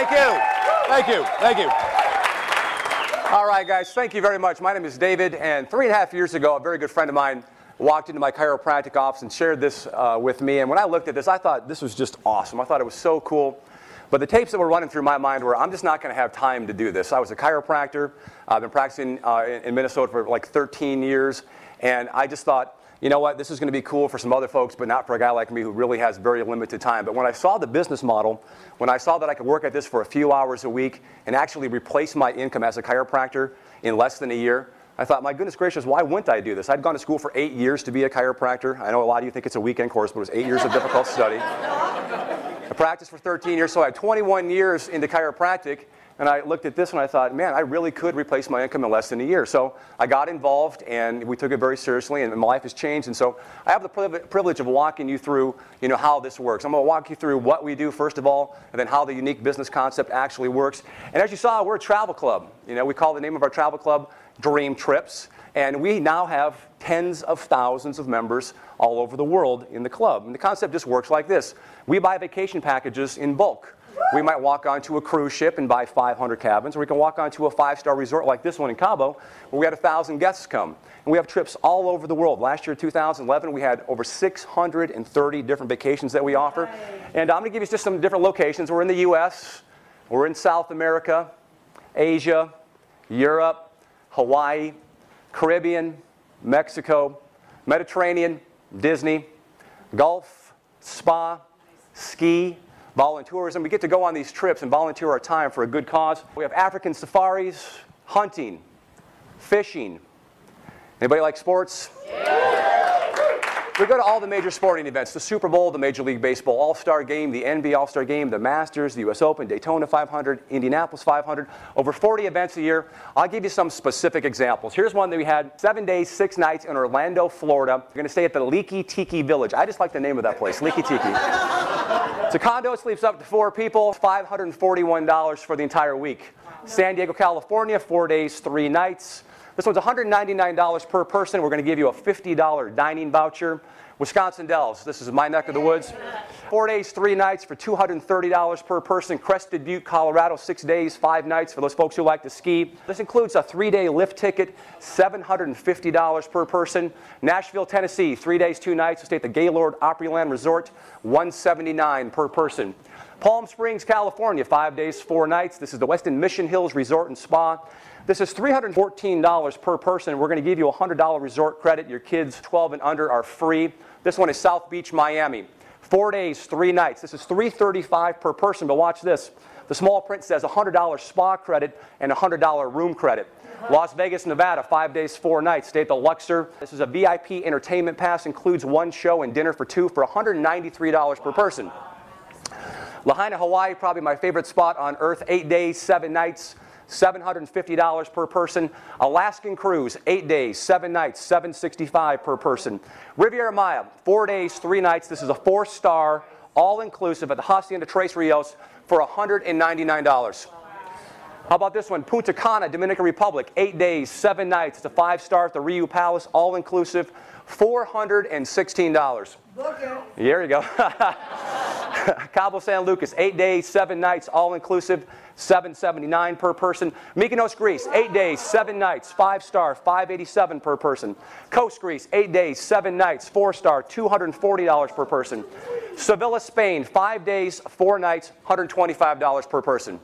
Thank you. Thank you. Thank you. All right, guys, thank you very much. My name is David, and 3.5 years ago, a very good friend of mine walked into my chiropractic office and shared this with me. And when I looked at this, I thought this was just awesome. I thought it was so cool. But the tapes that were running through my mind were, I'm just not going to have time to do this. I was a chiropractor. I've been practicing in Minnesota for like 13 years. And I just thought, you know what, this is going to be cool for some other folks, but not for a guy like me who really has very limited time. But when I saw the business model, when I saw that I could work at this for a few hours a week and actually replace my income as a chiropractor in less than a year, I thought, my goodness gracious, why wouldn't I do this? I'd gone to school for 8 years to be a chiropractor. I know a lot of you think it's a weekend course, but it was 8 years of difficult study. I practiced for 13 years, so I had 21 years into chiropractic. And I looked at this and I thought, man, I really could replace my income in less than a year. So I got involved and we took it very seriously, and my life has changed. And so I have the privilege of walking you through, how this works. I'm going to walk you through what we do first of all, and then how the unique business concept actually works. And as you saw, we're a travel club. We call the name of our travel club Dream Trips. And we now have tens of thousands of members all over the world in the club. And the concept just works like this. We buy vacation packages in bulk. We might walk onto a cruise ship and buy 500 cabins, or we can walk onto a 5-star resort like this one in Cabo, where we had 1,000 guests come. And we have trips all over the world. Last year, 2011, we had over 630 different vacations that we offer. And I'm going to give you just some different locations. We're in the U.S., we're in South America, Asia, Europe, Hawaii, Caribbean, Mexico, Mediterranean, Disney, golf, spa, ski, volunteerism. We get to go on these trips and volunteer our time for a good cause. We have African safaris, hunting, fishing. Anybody like sports? Yeah. We go to all the major sporting events, the Super Bowl, the Major League Baseball All-Star Game, the NBA All-Star Game, the Masters, the US Open, Daytona 500, Indianapolis 500, over 40 events a year. I'll give you some specific examples. Here's one that we had 7 days, 6 nights in Orlando, Florida. We're going to stay at the Leaky Tiki Village. I just like the name of that place, Leaky Tiki. It's a condo, sleeps up to 4 people, $541 for the entire week. San Diego, California, 4 days, 3 nights. This one's $199 per person. We're going to give you a $50 dining voucher. Wisconsin Dells, this is my neck of the woods. 4 days, 3 nights for $230 per person. Crested Butte, Colorado, 6 days, 5 nights for those folks who like to ski. This includes a 3-day lift ticket, $750 per person. Nashville, Tennessee, 3 days, 2 nights. We'll stay at the Gaylord Opryland Resort, $179 per person. Palm Springs, California, 5 days, 4 nights. This is the Westin Mission Hills Resort and Spa. This is $314 per person. We're going to give you a $100 resort credit. Your kids 12 and under are free. This one is South Beach, Miami. 4 days, 3 nights. This is $335 per person, but watch this. The small print says $100 spa credit and $100 room credit. Las Vegas, Nevada, 5 days, 4 nights. Stay at the Luxor. This is a VIP entertainment pass. Includes 1 show and dinner for 2 for $193 per person. Lahaina, Hawaii, probably my favorite spot on earth. 8 days, 7 nights. $750 per person. Alaskan Cruise, 8 days, 7 nights, $765 per person. Riviera Maya, 4 days, 3 nights. This is a 4-star, all-inclusive at the Hacienda Tres Rios for $199. How about this one? Punta Cana, Dominican Republic, 8 days, 7 nights. It's a 5-star at the Riu Palace, all-inclusive, $416. There you go. Cabo San Lucas, 8 days, 7 nights, all-inclusive, $779 per person. Mykonos, Greece, 8 days, 7 nights, 5-star, $587 per person. Coast Greece, 8 days, 7 nights, 4-star, $240 per person. Sevilla, Spain, 5 days, 4 nights, $125 per person.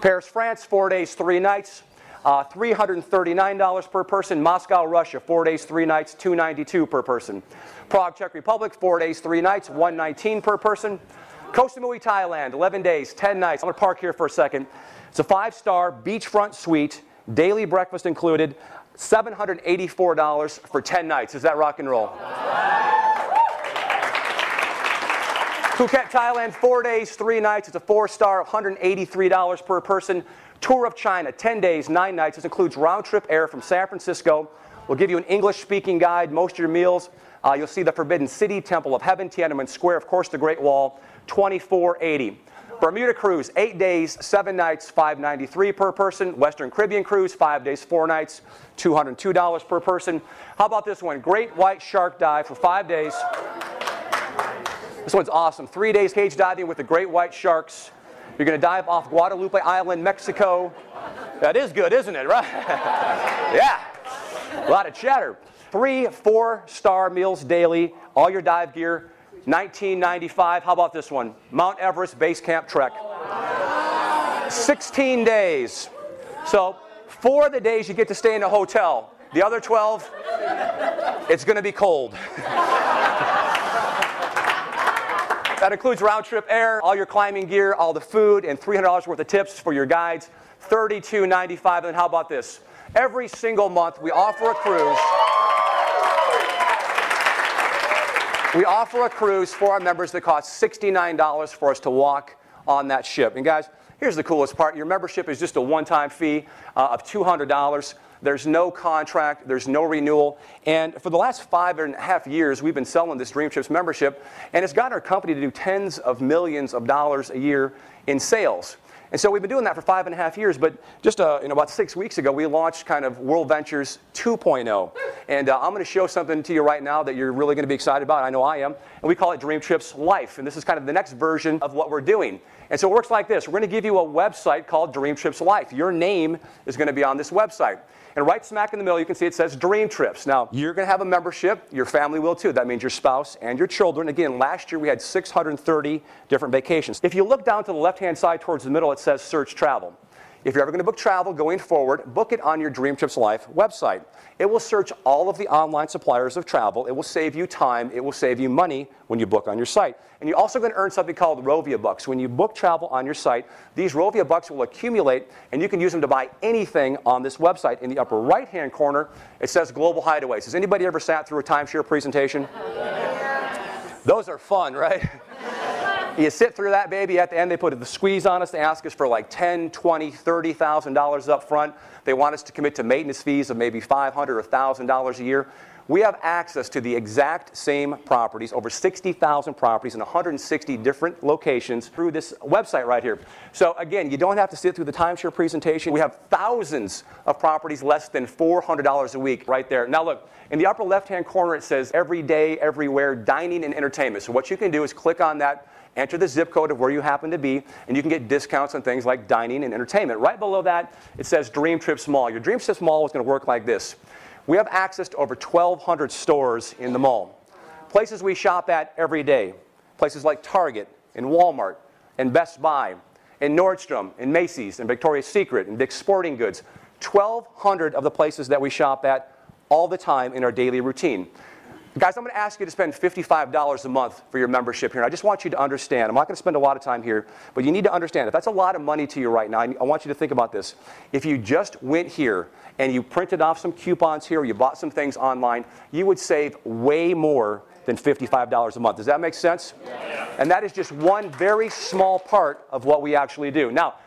Paris, France, 4 days, 3 nights, $339 per person. Moscow, Russia, 4 days, 3 nights, $292 per person. Prague, Czech Republic, 4 days, 3 nights, $119 per person. Koh Samui, Thailand, 11 days, 10 nights. I'm going to park here for a second. It's a 5-star beachfront suite, daily breakfast included, $784 for 10 nights. Is that rock and roll? Phuket, Thailand, 4 days, 3 nights. It's a 4-star, $183 per person. Tour of China, 10 days, 9 nights. This includes round-trip air from San Francisco. We'll give you an English-speaking guide, most of your meals. You'll see the Forbidden City, Temple of Heaven, Tiananmen Square, of course, the Great Wall, $24.80. Bermuda Cruise, 8 days, 7 nights, $593 per person. Western Caribbean Cruise, 5 days, 4 nights, $202 per person. How about this one? Great White Shark Dive for 5 days. This one's awesome. 3 days cage diving with the great white sharks. You're going to dive off Guadalupe Island, Mexico. That is good, isn't it, right? Yeah, a lot of chatter. 3 4-star meals daily, all your dive gear, $19.95. How about this one? Mount Everest Base Camp Trek. 16 days. So 4 of the days you get to stay in a hotel. The other 12, it's going to be cold. That includes round-trip air, all your climbing gear, all the food, and $300 worth of tips for your guides. $32.95. And then how about this? Every single month we offer a cruise. We offer a cruise for our members that costs $69 for us to walk on that ship. And guys, here's the coolest part. Your membership is just a one-time fee of $200. There's no contract, there's no renewal, and for the last 5.5 years, we've been selling this Dream Trips membership, and it's gotten our company to do tens of millions of dollars a year in sales. And so we've been doing that for 5.5 years, but just about 6 weeks ago, we launched kind of World Ventures 2.0. And I'm going to show something to you right now that you're really going to be excited about. I know I am. And we call it Dream Trips Life. And this is kind of the next version of what we're doing. And so it works like this. We're going to give you a website called Dream Trips Life. Your name is going to be on this website. And right smack in the middle, you can see it says Dream Trips. Now, you're going to have a membership. Your family will too. That means your spouse and your children. Again, last year we had 630 different vacations. If you look down to the left-hand side towards the middle, it says Search Travel. If you're ever going to book travel going forward, book it on your Dream Trips Life website. It will search all of the online suppliers of travel. It will save you time. It will save you money when you book on your site. And you're also going to earn something called Rovia Bucks. When you book travel on your site, these Rovia Bucks will accumulate, and you can use them to buy anything on this website. In the upper right-hand corner, it says Global Hideaways. Has anybody ever sat through a timeshare presentation? Those are fun, right? You sit through that baby. At the end, they put the squeeze on us. They ask us for like $10,000, $20,000, $30,000 up front. They want us to commit to maintenance fees of maybe $500 or $1,000 a year. We have access to the exact same properties, over 60,000 properties in 160 different locations through this website right here. So again, you don't have to sit through the timeshare presentation. We have thousands of properties less than $400 a week right there. Now look, in the upper left-hand corner, it says every day, everywhere, dining and entertainment. So what you can do is click on that, enter the zip code of where you happen to be, and you can get discounts on things like dining and entertainment. Right below that, it says Dream Trips Mall. Your Dream Trips Mall is going to work like this. We have access to over 1,200 stores in the mall. Places we shop at every day. Places like Target and Walmart and Best Buy and Nordstrom and Macy's and Victoria's Secret and Dick's Sporting Goods. 1,200 of the places that we shop at all the time in our daily routine. Guys, I'm going to ask you to spend $55 a month for your membership here. And I just want you to understand, I'm not going to spend a lot of time here, but you need to understand, if that's a lot of money to you right now, I want you to think about this. If you just went here and you printed off some coupons here, or you bought some things online, you would save way more than $55 a month. Does that make sense? Yeah. And that is just one very small part of what we actually do. Now,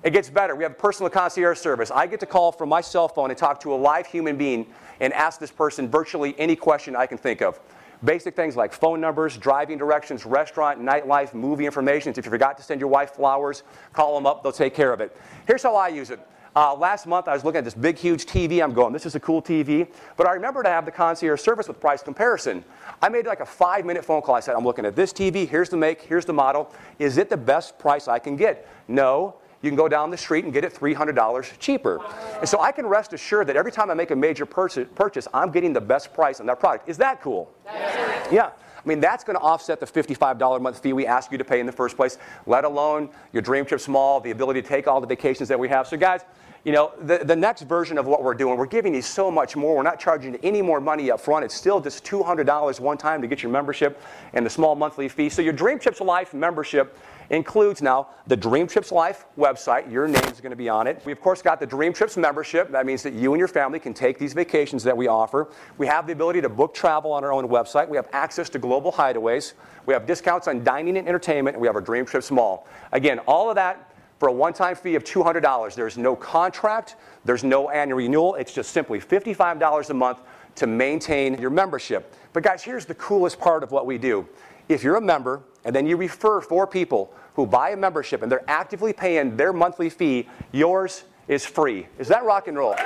it gets better. We have a personal concierge service. I get to call from my cell phone and talk to a live human being and ask this person virtually any question I can think of. Basic things like phone numbers, driving directions, restaurant, nightlife, movie information. If you forgot to send your wife flowers, call them up. They'll take care of it. Here's how I use it. Last month, I was looking at this big, huge TV. I'm going, this is a cool TV. But I remember to have the concierge service with price comparison. I made like a 5-minute phone call. I said, I'm looking at this TV. Here's the make. Here's the model. Is it the best price I can get? No. You can go down the street and get it $300 cheaper. And so I can rest assured that every time I make a major purchase, I'm getting the best price on that product. Is that cool? Yeah. I mean, that's going to offset the $55 a month fee we ask you to pay in the first place, let alone your Dream Trips Mall, the ability to take all the vacations that we have. So guys, you know, the next version of what we're doing, we're giving you so much more. We're not charging you any more money up front. It's still just $200 one time to get your membership and the small monthly fee. So your Dream Trips Life membership includes now the Dream Trips Life website. Your name is going to be on it. We, of course, got the Dream Trips membership. That means that you and your family can take these vacations that we offer. We have the ability to book travel on our own website. We have access to Global Hideaways. We have discounts on dining and entertainment, and we have our Dream Trips Mall. Again, all of that for a one-time fee of $200. There's no contract. There's no annual renewal. It's just simply $55 a month to maintain your membership. But guys, here's the coolest part of what we do. If you're a member and then you refer 4 people who buy a membership and they're actively paying their monthly fee, yours is free. Is that rock and roll?